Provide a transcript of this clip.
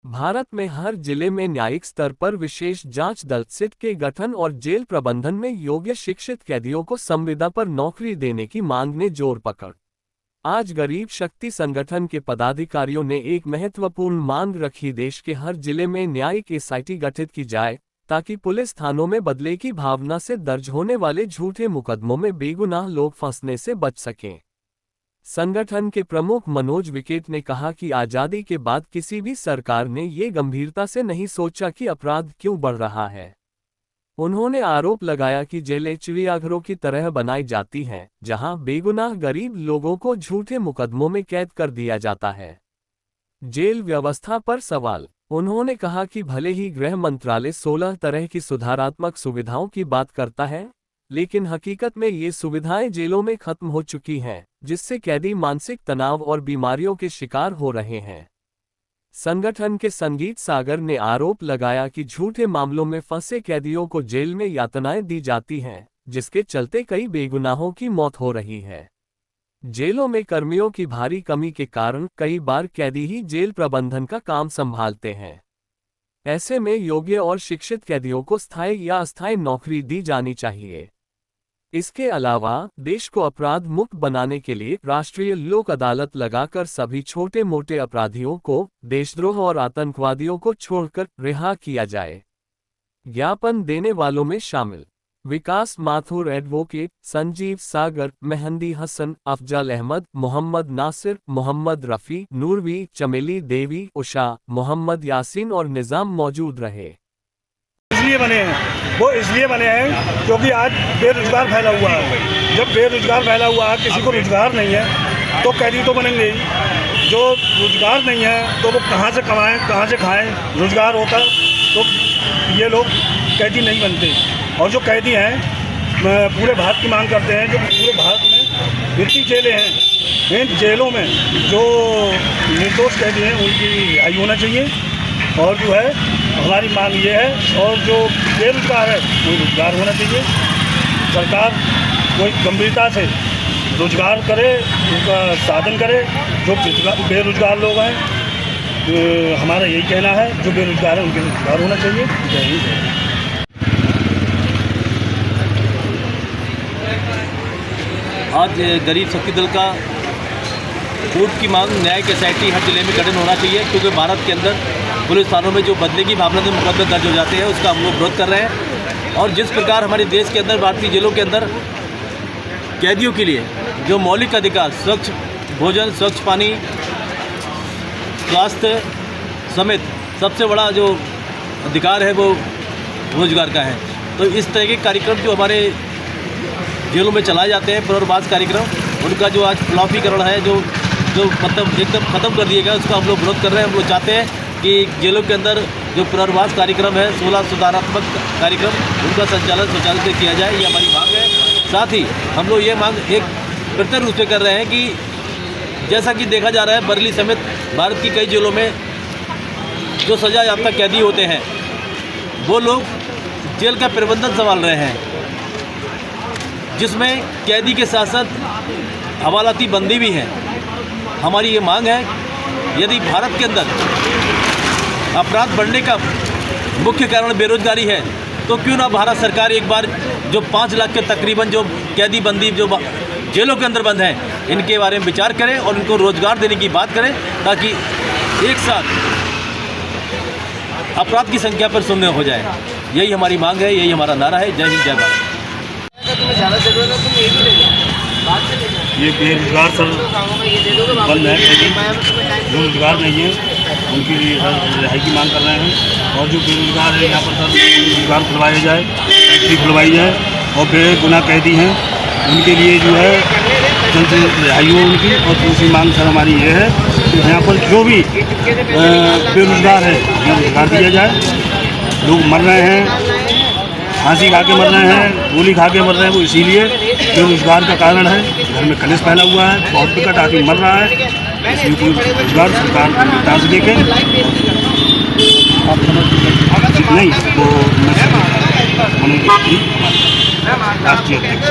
भारत में हर जिले में न्यायिक स्तर पर विशेष जांच दल सिट के गठन और जेल प्रबंधन में योग्य शिक्षित कैदियों को संविदा पर नौकरी देने की मांग ने जोर पकड़। आज गरीब शक्ति संगठन के पदाधिकारियों ने एक महत्वपूर्ण मांग रखी। देश के हर जिले में न्यायिक एसआईटी गठित की जाए ताकि पुलिस थानों में बदले की भावना से दर्ज होने वाले झूठे मुकदमों में बेगुनाह लोग फंसने से बच सकें। संगठन के प्रमुख मनोज विकेट ने कहा कि आजादी के बाद किसी भी सरकार ने ये गंभीरता से नहीं सोचा कि अपराध क्यों बढ़ रहा है। उन्होंने आरोप लगाया कि जेलें चिड़ियाघरों की तरह बनाई जाती हैं, जहां बेगुनाह गरीब लोगों को झूठे मुकदमों में कैद कर दिया जाता है। जेल व्यवस्था पर सवाल। उन्होंने कहा कि भले ही गृह मंत्रालय 16 तरह की सुधारात्मक सुविधाओं की बात करता है, लेकिन हकीकत में ये सुविधाएं जेलों में खत्म हो चुकी हैं, जिससे कैदी मानसिक तनाव और बीमारियों के शिकार हो रहे हैं। संगठन के संगीत सागर ने आरोप लगाया कि झूठे मामलों में फंसे कैदियों को जेल में यातनाएं दी जाती हैं, जिसके चलते कई बेगुनाहों की मौत हो रही है। जेलों में कर्मियों की भारी कमी के कारण कई बार कैदी ही जेल प्रबंधन का काम संभालते हैं। ऐसे में योग्य और शिक्षित कैदियों को स्थायी या अस्थायी नौकरी दी जानी चाहिए। इसके अलावा देश को अपराध मुक्त बनाने के लिए राष्ट्रीय लोक अदालत लगाकर सभी छोटे मोटे अपराधियों को, देशद्रोह और आतंकवादियों को छोड़कर रिहा किया जाए। ज्ञापन देने वालों में शामिल विकास माथुर, एडवोकेट संजीव सागर, मेहंदी हसन, अफजल अहमद, मोहम्मद नासिर, मोहम्मद रफ़ी, नूरवी, चमेली देवी, उषा, मोहम्मद यासीन और निज़ाम मौजूद रहे। इसलिए बने हैं, वो इसलिए बने हैं क्योंकि आज बेरोजगार फैला हुआ है। जब बेरोजगार फैला हुआ है, किसी को रोजगार नहीं है, तो कैदी तो बनेंगे ही। जो रोजगार नहीं है तो वो कहाँ से कमाएं, कहाँ से खाएं। रोजगार होता तो ये लोग कैदी नहीं बनते। और जो कैदी हैं पूरे भारत की मांग करते हैं, जो पूरे भारत में जितनी जेलें हैं, इन जेलों में जो निर्दोष कैदी हैं उनकी रिहाई होना चाहिए। और जो है हमारी मांग ये है, और जो बेरोजगार है वो रोजगार होना चाहिए। सरकार कोई गंभीरता से रोजगार करे, उनका साधन करे। जो बेरोजगार लोग हैं, हमारा यही कहना है, जो बेरोजगार है उनके रोजगार होना चाहिए। जय हिंद। आज गरीब शक्ति दल का कोर्ट की मांग न्यायिक एसआईटी हर जिले में गठन होना चाहिए, क्योंकि भारत के अंदर पुलिस थानों में जो बदले की भावना से मुकदमे दर्ज हो जाते हैं उसका हम लोग विरोध कर रहे हैं। और जिस प्रकार हमारे देश के अंदर, भारतीय जेलों के अंदर कैदियों के लिए जो मौलिक अधिकार, स्वच्छ भोजन, स्वच्छ पानी, स्वास्थ्य समेत सबसे बड़ा जो अधिकार है वो रोजगार का है। तो इस तरह के कार्यक्रम जो हमारे जेलों में चलाए जाते हैं, पुनर्वास कार्यक्रम, उनका जो आज फ्लॉपीकरण है, जो मतलब एकदम ख़त्म कर दिया गया, उसका हम लोग विरोध कर रहे हैं। हम लोग चाहते हैं कि जेलों के अंदर जो पुनर्वास कार्यक्रम है, 16 सुधारात्मक कार्यक्रम, उनका संचालन स्वचालित से किया जाए, ये हमारी मांग है। साथ ही हम लोग ये मांग एक बेहतर रूप से कर रहे हैं कि जैसा कि देखा जा रहा है, बरेली समेत भारत की कई जेलों में जो सजा याफ्ता कैदी होते हैं, वो लोग जेल का प्रबंधन संभाल रहे हैं, जिसमें कैदी के साथ साथ हवालाती बंदी भी हैं। हमारी ये मांग है, यदि भारत के अंदर अपराध बढ़ने का मुख्य कारण बेरोजगारी है, तो क्यों ना भारत सरकार एक बार जो 5 लाख के तकरीबन जो कैदी बंदी जो जेलों के अंदर बंद हैं, इनके बारे में विचार करें और इनको रोजगार देने की बात करें, ताकि एक साथ अपराध की संख्या पर शून्य हो जाए। यही हमारी मांग है, यही हमारा नारा है। जय हिंद, जय भारत। ये बेरोजगार सर बंद है, जो रोजगार नहीं है उनकी रिहाई की मांग कर रहे हैं। और जो बेरोजगार है, यहाँ पर सर रोजगार खुलवाया जाए, फैक्ट्री खुलवाई जाए। और बेगुनाह कैदी हैं उनके लिए जो है जल्द से रिहाई हो उनकी। और दूसरी मांग सर हमारी ये है कि यहाँ पर जो भी बेरोजगार है, यहाँ रोजगार दिया जाए। लोग मर रहे हैं, फांसी खा के मर रहे हैं, गोली खा के मर रहे हैं, वो इसीलिए बेरोजगार का कारण है। घर में कलेश फैला हुआ है, बहुत विकट आदमी मर रहा है, इसलिए रोजगार सरकार गंभीरता से देखें। नहीं तो राष्ट्रीय अध्यक्ष